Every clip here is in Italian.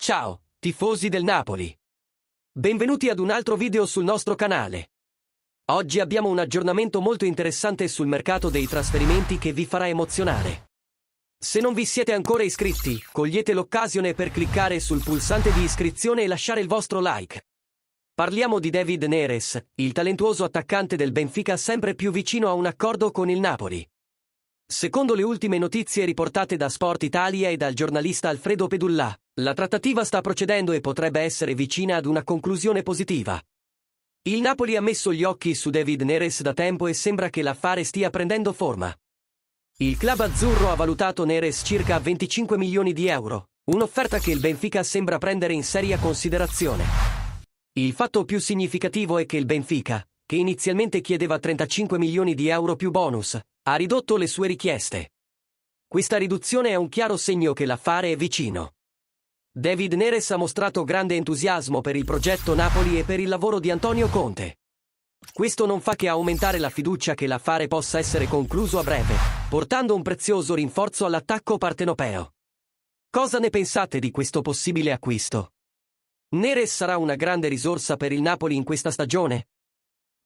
Ciao, tifosi del Napoli. Benvenuti ad un altro video sul nostro canale. Oggi abbiamo un aggiornamento molto interessante sul mercato dei trasferimenti che vi farà emozionare. Se non vi siete ancora iscritti, cogliete l'occasione per cliccare sul pulsante di iscrizione e lasciare il vostro like. Parliamo di David Neres, il talentuoso attaccante del Benfica sempre più vicino a un accordo con il Napoli. Secondo le ultime notizie riportate da Sport Italia e dal giornalista Alfredo Pedulla, la trattativa sta procedendo e potrebbe essere vicina ad una conclusione positiva. Il Napoli ha messo gli occhi su David Neres da tempo e sembra che l'affare stia prendendo forma. Il club azzurro ha valutato Neres circa a 25 milioni di euro, un'offerta che il Benfica sembra prendere in seria considerazione. Il fatto più significativo è che il Benfica, che inizialmente chiedeva 35 milioni di euro più bonus, ha ridotto le sue richieste. Questa riduzione è un chiaro segno che l'affare è vicino. David Neres ha mostrato grande entusiasmo per il progetto Napoli e per il lavoro di Antonio Conte. Questo non fa che aumentare la fiducia che l'affare possa essere concluso a breve, portando un prezioso rinforzo all'attacco partenopeo. Cosa ne pensate di questo possibile acquisto? Neres sarà una grande risorsa per il Napoli in questa stagione?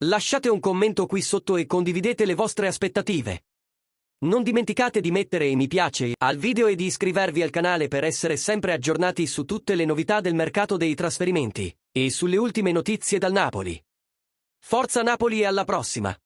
Lasciate un commento qui sotto e condividete le vostre aspettative. Non dimenticate di mettere mi piace al video e di iscrivervi al canale per essere sempre aggiornati su tutte le novità del mercato dei trasferimenti e sulle ultime notizie dal Napoli. Forza Napoli e alla prossima!